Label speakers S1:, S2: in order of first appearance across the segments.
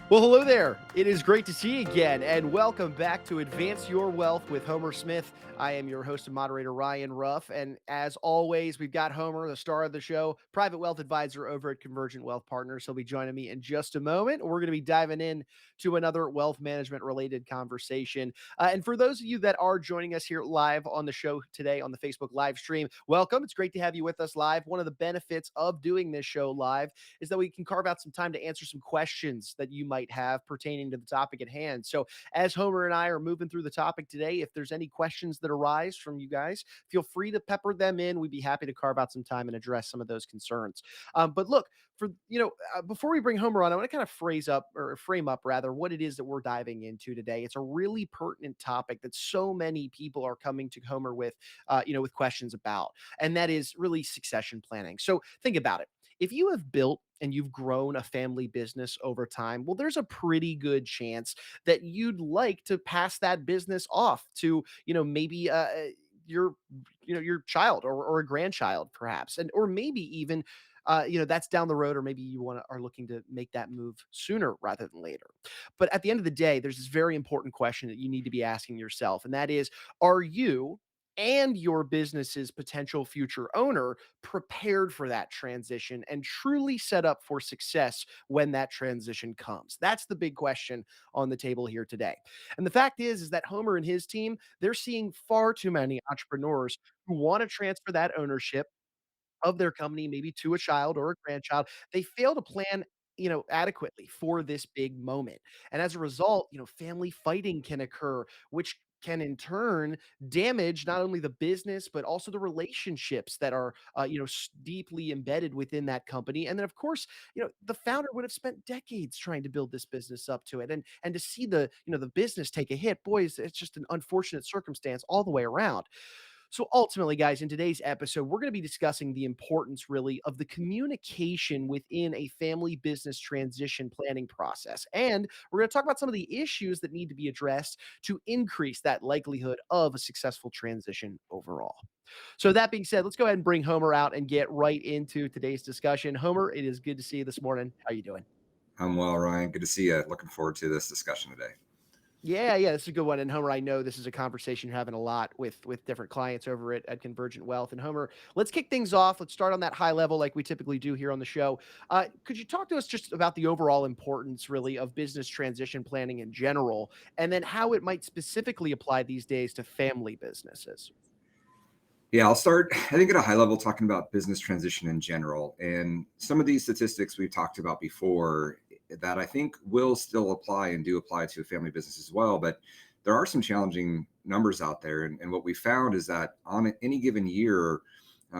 S1: Well, hello there. It is great to see you again, and welcome back to Advance Your Wealth with Homer Smith. I am your host and moderator, Ryan Ruff. And as always, we've got Homer, the star of the show, private wealth advisor over at Convergent Wealth Partners. He'll be joining me in just a moment. We're going to be diving in to another wealth management related conversation. And for those of you that are joining us here live on the show today on the Facebook live stream, welcome. It's great to have you with us live. One of the benefits of doing this show live is that we can carve out some time to answer some questions that you might have pertaining to the topic at hand. So, as Homer and I are moving through the topic today, if there's any questions that arise from you guys, feel free to pepper them in. We'd be happy to carve out some time and address some of those concerns. But look, before we bring Homer on, I want to kind of frame up rather what it is that we're diving into today. It's a really pertinent topic that so many people are coming to Homer with questions about, and that is really succession planning. So think about it. If you have built and you've grown a family business over time, well, there's a pretty good chance that you'd like to pass that business off to, maybe your, your child or a grandchild, perhaps, and or maybe even. That's down the road, or maybe are looking to make that move sooner rather than later. But at the end of the day, there's this very important question that you need to be asking yourself, and that is, are you and your business's potential future owner prepared for that transition and truly set up for success when that transition comes? That's the big question on the table here today. And the fact is that Homer and his team, they're seeing far too many entrepreneurs who want to transfer that ownership of their company, maybe to a child or a grandchild. They fail to plan, adequately for this big moment. And as a result, family fighting can occur, which can in turn damage not only the business but also the relationships that are deeply embedded within that company. And then of course, the founder would have spent decades trying to build this business up to it, and to see the business take a hit, boys, it's just an unfortunate circumstance all the way around. So ultimately, guys, in today's episode, we're going to be discussing the importance really of the communication within a family business transition planning process. And we're going to talk about some of the issues that need to be addressed to increase that likelihood of a successful transition overall. So that being said, let's go ahead and bring Homer out and get right into today's discussion. Homer, it is good to see you this morning. How you doing?
S2: I'm well, Ryan. Good to see you. Looking forward to this discussion today.
S1: Yeah, this is a good one. And Homer, I know this is a conversation you're having a lot with different clients over at Convergent Wealth. And Homer, let's kick things off. Let's start on that high level, like we typically do here on the show. Could you talk to us just about the overall importance, really, of business transition planning in general, and then how it might specifically apply these days to family businesses?
S2: Yeah, I'll start, I think, at a high level talking about business transition in general. And some of these statistics we've talked about before that I think will still apply and do apply to a family business as well. But there are some challenging numbers out there. And what we found is that on any given year,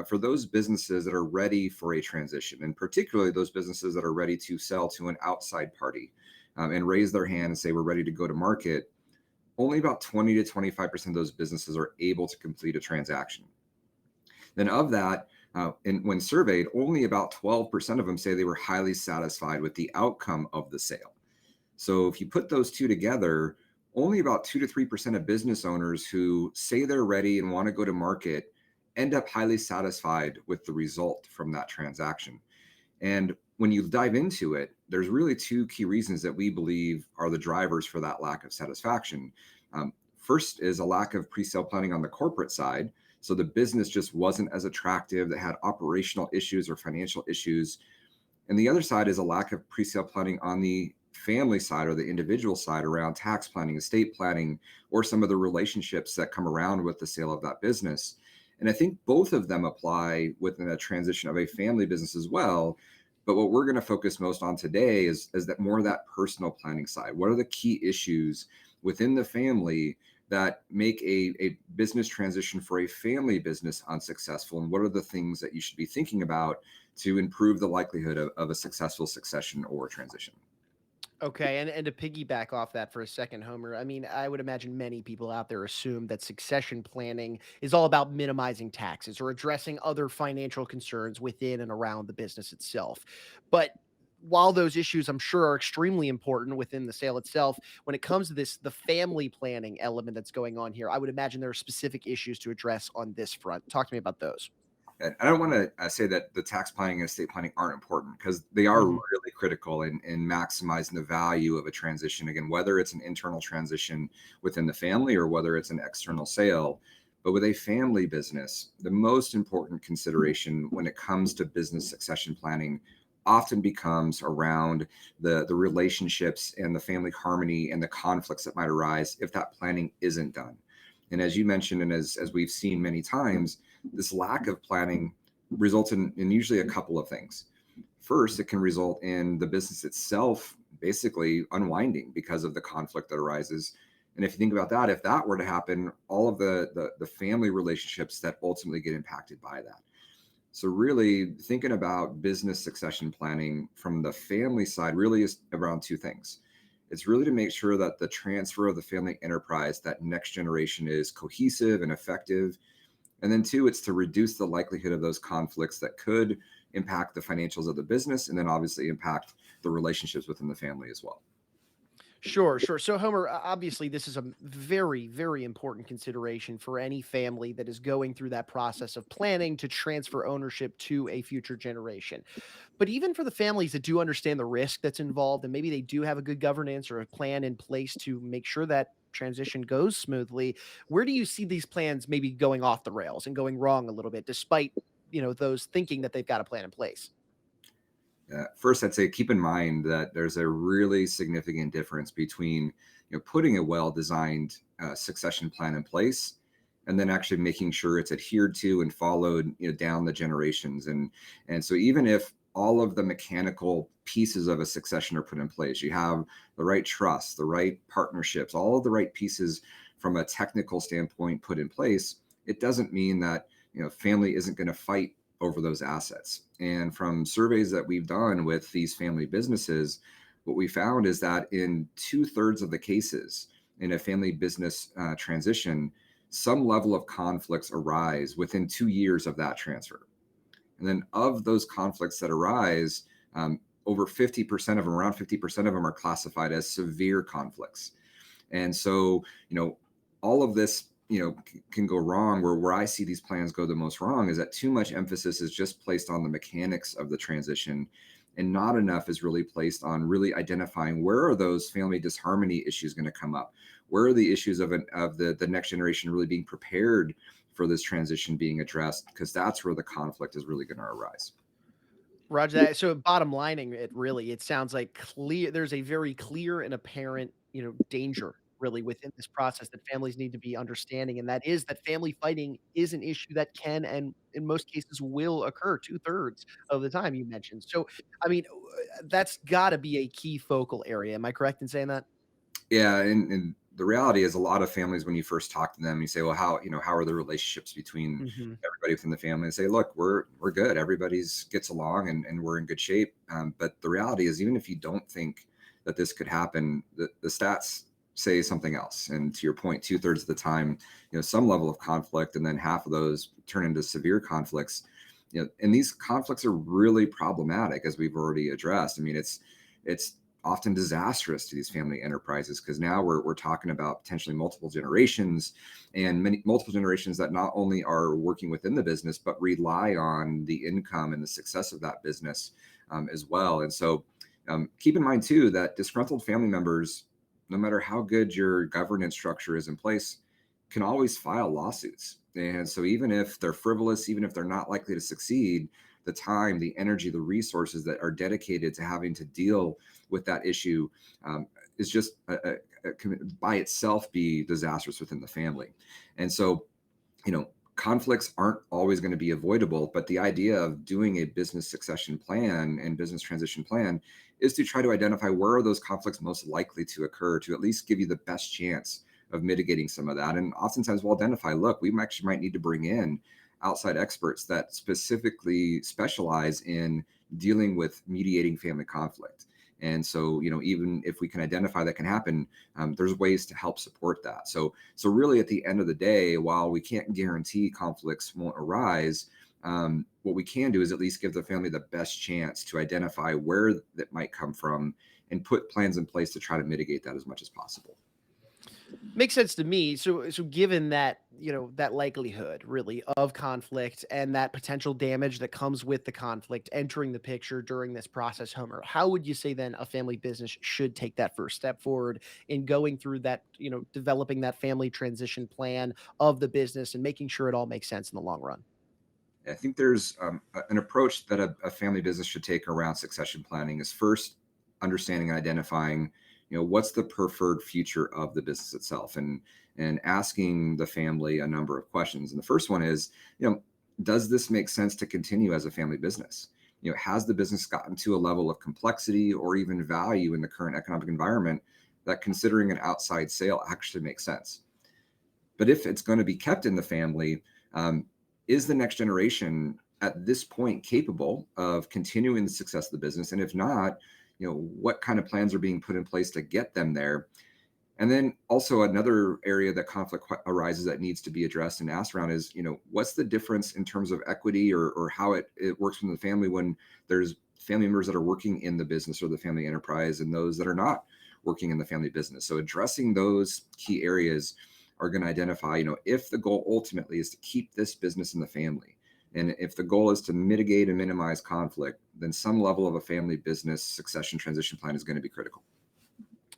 S2: for those businesses that are ready for a transition, and particularly those businesses that are ready to sell to an outside party and raise their hand and say, we're ready to go to market, only about 20 to 25% of those businesses are able to complete a transaction. Then of that, when surveyed, only about 12% of them say they were highly satisfied with the outcome of the sale. So if you put those two together, only about 2 to 3% of business owners who say they're ready and want to go to market end up highly satisfied with the result from that transaction. And when you dive into it, there's really two key reasons that we believe are the drivers for that lack of satisfaction. First is a lack of pre-sale planning on the corporate side. So the business just wasn't as attractive. They had operational issues or financial issues. And the other side is a lack of pre-sale planning on the family side or the individual side around tax planning, estate planning, or some of the relationships that come around with the sale of that business. And I think both of them apply within a transition of a family business as well. But what we're going to focus most on today is that more of that personal planning side. What are the key issues within the family that make a business transition for a family business unsuccessful? And what are the things that you should be thinking about to improve the likelihood of a successful succession or transition?
S1: Okay, and to piggyback off that for a second, Homer, I mean, I would imagine many people out there assume that succession planning is all about minimizing taxes or addressing other financial concerns within and around the business itself. But while those issues, I'm sure, are extremely important within the sale itself, when it comes to the family planning element that's going on here, I would imagine there are specific issues to address on this front. Talk to me about those.
S2: and I don't want to say that the tax planning and estate planning aren't important, because they are
S1: Mhm.
S2: really critical in maximizing the value of a transition. Again, whether it's an internal transition within the family or whether it's an external sale. But with a family business, the most important consideration when it comes to business succession planning often becomes around the relationships and the family harmony and the conflicts that might arise if that planning isn't done. And as you mentioned, and as we've seen many times, this lack of planning results in usually a couple of things. First, it can result in the business itself basically unwinding because of the conflict that arises. And if you think about that, if that were to happen, all of the family relationships that ultimately get impacted by that. So really thinking about business succession planning from the family side really is around two things. It's really to make sure that the transfer of the family enterprise, that next generation, is cohesive and effective. And then two, it's to reduce the likelihood of those conflicts that could impact the financials of the business, and then obviously impact the relationships within the family as well.
S1: Sure, sure. So, Homer, obviously, this is a very, very important consideration for any family that is going through that process of planning to transfer ownership to a future generation. But even for the families that do understand the risk that's involved, and maybe they do have a good governance or a plan in place to make sure that transition goes smoothly, where do you see these plans maybe going off the rails and going wrong a little bit, despite those thinking that they've got a plan in place?
S2: First, I'd say keep in mind that there's a really significant difference between putting a well-designed succession plan in place and then actually making sure it's adhered to and followed down the generations. And so even if all of the mechanical pieces of a succession are put in place, you have the right trust, the right partnerships, all of the right pieces from a technical standpoint put in place, it doesn't mean that family isn't going to fight over those assets. And from surveys that we've done with these family businesses, what we found is that in 2/3 of the cases in a family business transition, some level of conflicts arise within 2 years of that transfer. And then of those conflicts that arise, over 50% of them, around 50% of them, are classified as severe conflicts. And so, all of this, can go wrong. Where I see these plans go the most wrong is that too much emphasis is just placed on the mechanics of the transition, and not enough is really placed on really identifying where are those family disharmony issues going to come up. Where are the issues of the next generation really being prepared for this transition being addressed? Because that's where the conflict is really going to arise.
S1: Roger that. So bottom lining it really, it sounds like there's a very clear and apparent, danger really within this process that families need to be understanding. And that is that family fighting is an issue that can and in most cases will occur 2/3 of the time you mentioned. So, I mean, that's gotta be a key focal area. Am I correct in saying that?
S2: Yeah, and the reality is, a lot of families, when you first talk to them, you say, "Well, how are the relationships between
S1: Mhm.
S2: everybody within the family?" And say, "Look, we're good. Everybody's gets along, and we're in good shape." But the reality is, even if you don't think that this could happen, the stats say something else. And to your point, 2/3 of the time, some level of conflict, and then half of those turn into severe conflicts. And these conflicts are really problematic, as we've already addressed. I mean, it's often disastrous to these family enterprises, because now we're talking about potentially multiple generations, and multiple generations that not only are working within the business but rely on the income and the success of that business as well. And so keep in mind too that disgruntled family members, no matter how good your governance structure is in place, can always file lawsuits. And so even if they're frivolous, even if they're not likely to succeed, the time, the energy, the resources that are dedicated to having to deal with that issue is just can by itself be disastrous within the family. And so, conflicts aren't always going to be avoidable, but the idea of doing a business succession plan and business transition plan is to try to identify where are those conflicts most likely to occur, to at least give you the best chance of mitigating some of that. And oftentimes we'll identify, look, we actually might need to bring in outside experts that specifically specialize in dealing with mediating family conflict. And so, even if we can identify that can happen, there's ways to help support that. So really, at the end of the day, while we can't guarantee conflicts won't arise, what we can do is at least give the family the best chance to identify where that might come from and put plans in place to try to mitigate that as much as possible.
S1: Makes sense to me. So given that, that likelihood really of conflict and that potential damage that comes with the conflict entering the picture during this process, Homer, how would you say then a family business should take that first step forward in going through that, developing that family transition plan of the business and making sure it all makes sense in the long run?
S2: I think there's an approach that a family business should take around succession planning is first understanding and identifying, what's the preferred future of the business itself, and asking the family a number of questions. And the first one is, does this make sense to continue as a family business? Has the business gotten to a level of complexity or even value in the current economic environment that considering an outside sale actually makes sense? But if it's going to be kept in the family, is the next generation at this point capable of continuing the success of the business? And if not, what kind of plans are being put in place to get them there? And then also another area that conflict arises that needs to be addressed and asked around is, what's the difference in terms of equity or how it works within the family when there's family members that are working in the business or the family enterprise and those that are not working in the family business. So addressing those key areas are going to identify, if the goal ultimately is to keep this business in the family, and if the goal is to mitigate and minimize conflict, then some level of a family business succession transition plan is going to be critical.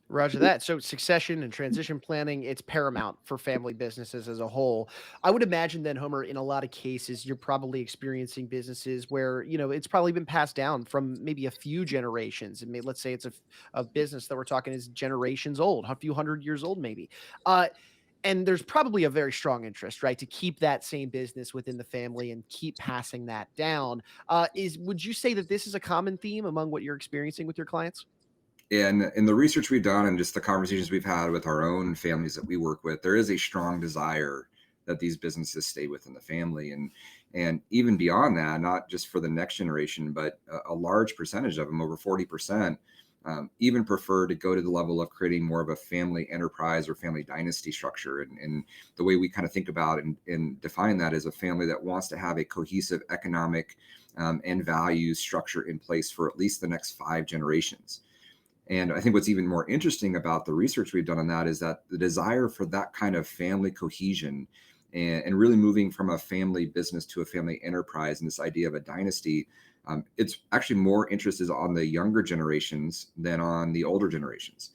S1: Roger that. So succession and transition planning, it's paramount for family businesses as a whole. I would imagine then, Homer, in a lot of cases, you're probably experiencing businesses where, it's probably been passed down from maybe a few generations. And let's say it's a business that we're talking is generations old, a few hundred years old, maybe. Uh, and there's probably a very strong interest, right, to keep that same business within the family and keep passing that down. Would you say that this is a common theme among what you're experiencing with your clients?
S2: And in the research we've done and just the conversations we've had with our own families that we work with, there is a strong desire that these businesses stay within the family, and even beyond that, not just for the next generation, but a large percentage of them, over 40%, even prefer to go to the level of creating more of a family enterprise or family dynasty structure. And the way we kind of think about and define that is a family that wants to have a cohesive economic and values structure in place for at least the next 5 generations. And I think what's even more interesting about the research we've done on that is that the desire for that kind of family cohesion and really moving from a family business to a family enterprise and this idea of a dynasty, it's actually more interest is on the younger generations than on the older generations.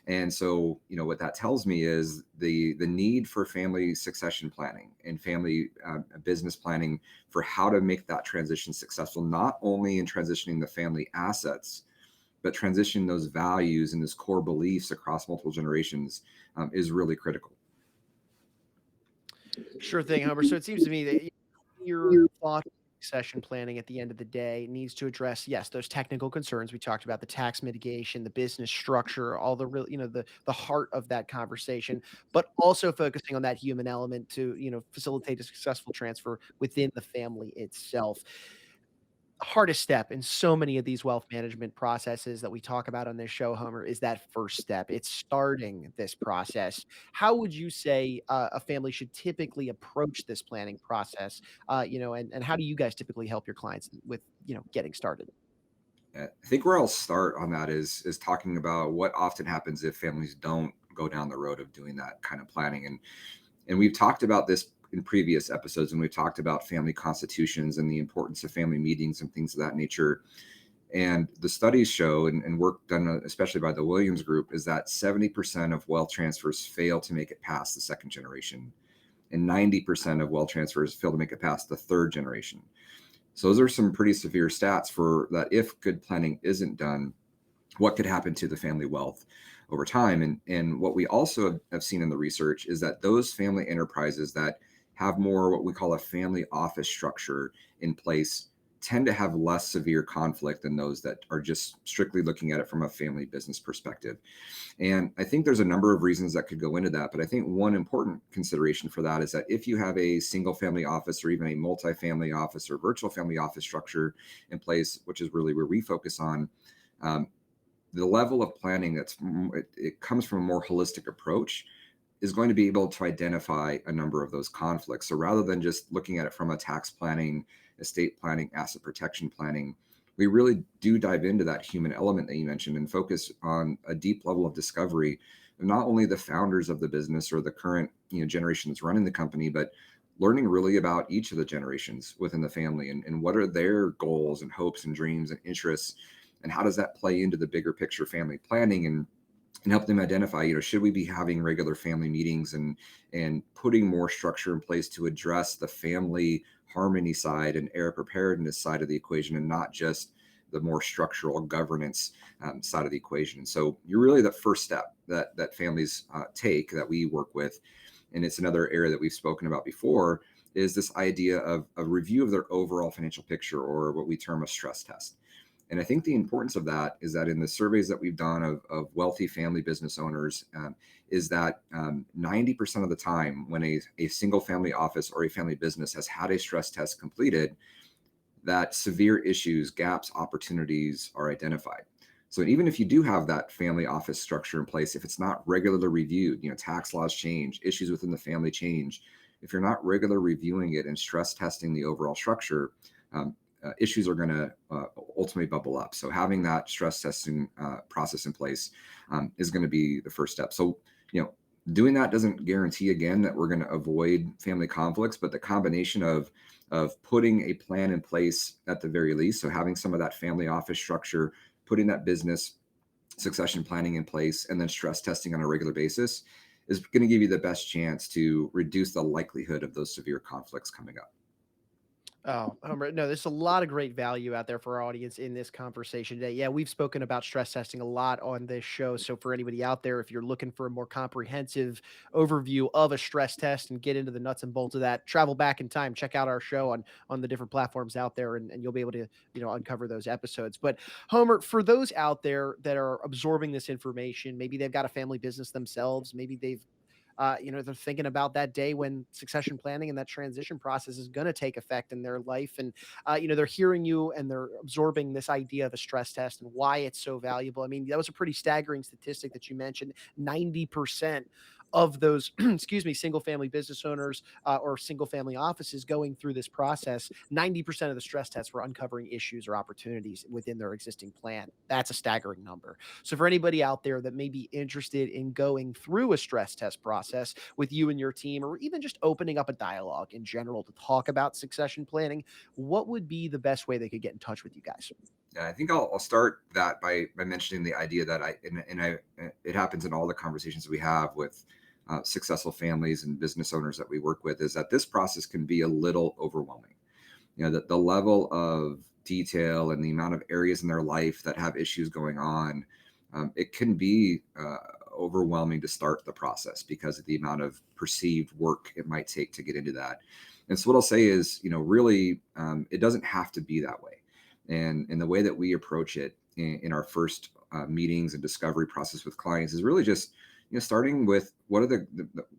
S2: And so, what that tells me is the need for family succession planning and family business planning for how to make that transition successful, not only in transitioning the family assets, but transitioning those values and those core beliefs across multiple generations is really critical.
S1: Sure thing, Homer. So it seems to me that your thought succession planning at the end of the day needs to address, yes, those technical concerns we talked about, the tax mitigation, the business structure, all the real, the heart of that conversation, but also focusing on that human element to, facilitate a successful transfer within the family itself. Hardest step in so many of these wealth management processes that we talk about on this show, Homer, is that first step. It's starting this process. How would you say a family should typically approach this planning process? And how do you guys typically help your clients with, getting started?
S2: I think where I'll start on that is talking about what often happens if families don't go down the road of doing that kind of planning. And we've talked about this in previous episodes, and we've talked about family constitutions and the importance of family meetings and things of that nature. And the studies show, and work done especially by the Williams Group, is that 70% of wealth transfers fail to make it past the second generation, and 90% of wealth transfers fail to make it past the third generation. So those are some pretty severe stats for that. If good planning isn't done, what could happen to the family wealth over time? And what we also have seen in the research is that those family enterprises that have more what we call a family office structure in place tend to have less severe conflict than those that are just strictly looking at it from a family business perspective. And I think there's a number of reasons that could go into that. But I think one important consideration for that is that if you have a single family office or even a multi-family office or virtual family office structure in place, which is really where we focus on, um, the level of planning it comes from a more holistic approach is going to be able to identify a number of those conflicts. So rather than just looking at it from a tax planning, estate planning, asset protection planning, we really do dive into that human element that you mentioned and focus on a deep level of discovery not only the founders of the business or the current generation that's running the company, but learning really about each of the generations within the family, and what are their goals and hopes and dreams and interests, and how does that play into the bigger picture family planning, and help them identify, should we be having regular family meetings, and putting more structure in place to address the family harmony side and heir preparedness side of the equation, and not just the more structural governance side of the equation. So you're really the first step that families take, that we work with, and it's another area that we've spoken about before, is this idea of a review of their overall financial picture, or what we term a stress test. And I think the importance of that is that in the surveys that we've done of wealthy family business owners, is that 90% of the time when a single family office or a family business has had a stress test completed, that severe issues, gaps, opportunities are identified. So even if you do have that family office structure in place, if it's not regularly reviewed, tax laws change, issues within the family change. If you're not regularly reviewing it and stress testing the overall structure, issues are going to ultimately bubble up. So having that stress testing process in place is going to be the first step. So, doing that doesn't guarantee, again, that we're going to avoid family conflicts, but the combination of putting a plan in place at the very least, so having some of that family office structure, putting that business succession planning in place, and then stress testing on a regular basis, is going to give you the best chance to reduce the likelihood of those severe conflicts coming up.
S1: Oh, no, there's a lot of great value out there for our audience in this conversation today. Yeah, we've spoken about stress testing a lot on this show. So for anybody out there, if you're looking for a more comprehensive overview of a stress test and get into the nuts and bolts of that, travel back in time, check out our show on the different platforms out there, and you'll be able to, uncover those episodes. But Homer, for those out there that are absorbing this information, maybe they've got a family business themselves, maybe they're thinking about that day when succession planning and that transition process is going to take effect in their life. And, they're hearing you and they're absorbing this idea of a stress test and why it's so valuable. I mean, that was a pretty staggering statistic that you mentioned. 90% of those, excuse me, single family business owners or single family offices going through this process, 90% of the stress tests were uncovering issues or opportunities within their existing plan. That's a staggering number. So for anybody out there that may be interested in going through a stress test process with you and your team, or even just opening up a dialogue in general to talk about succession planning, what would be the best way they could get in touch with you guys?
S2: Yeah, I think I'll start that by mentioning the idea that it happens in all the conversations we have with successful families and business owners that we work with, is that this process can be a little overwhelming. That the level of detail and the amount of areas in their life that have issues going on, it can be overwhelming to start the process because of the amount of perceived work it might take to get into that. And so what I'll say is, really, it doesn't have to be that way. And the way that we approach it in our first meetings and discovery process with clients is really just, starting with what are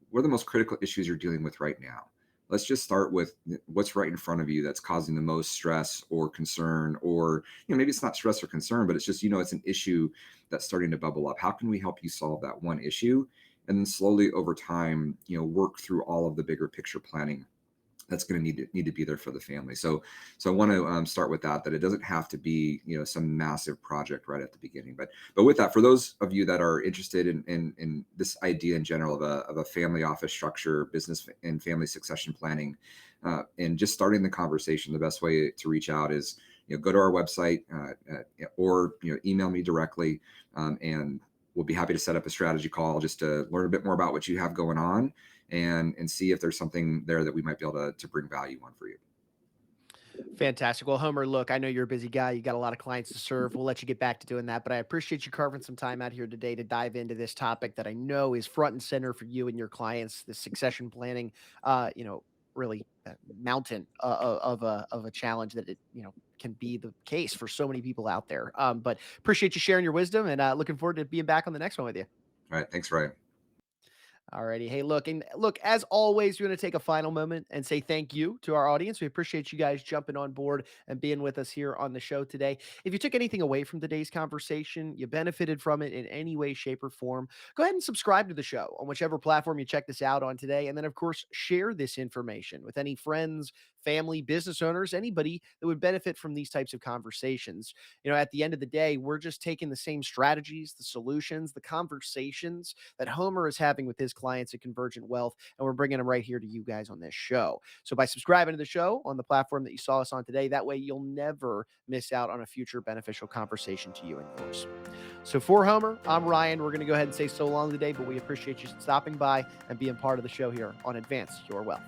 S2: what are the most critical issues you're dealing with right now. Let's just start with what's right in front of you that's causing the most stress or concern, or maybe it's not stress or concern, but it's just it's an issue that's starting to bubble up. How can we help you solve that one issue, and then slowly over time, work through all of the bigger picture planning that's going to need to be there for the family. So I want to start with that it doesn't have to be some massive project right at the beginning. But with that, for those of you that are interested in this idea in general of a family office structure, business and family succession planning, and just starting the conversation, the best way to reach out is go to our website, or email me directly, and we'll be happy to set up a strategy call just to learn a bit more about what you have going on, and see if there's something there that we might be able to bring value on for you.
S1: Fantastic. Well, Homer, look, I know you're a busy guy. You got a lot of clients to serve. We'll let you get back to doing that, but I appreciate you carving some time out here today to dive into this topic that I know is front and center for you and your clients, the succession planning, really mountain of a challenge that it, can be the case for so many people out there. But appreciate you sharing your wisdom, and looking forward to being back on the next one with you.
S2: All right. Thanks, Ryan.
S1: Alrighty. Hey, look, as always, we're going to take a final moment and say thank you to our audience. We appreciate you guys jumping on board and being with us here on the show today. If you took anything away from today's conversation, you benefited from it in any way, shape, or form, go ahead and subscribe to the show on whichever platform you check this out on today. And then, of course, share this information with any friends, family business owners, anybody that would benefit from these types of conversations. At the end of the day, we're just taking the same strategies, the solutions, the conversations that Homer is having with his clients at Convergent Wealth, and we're bringing them right here to you guys on this show. So by subscribing to the show on the platform that you saw us on today, that way you'll never miss out on a future beneficial conversation to you and yours. So for Homer, I'm Ryan. We're going to go ahead and say so long today, but we appreciate you stopping by and being part of the show here on Advance Your Wealth.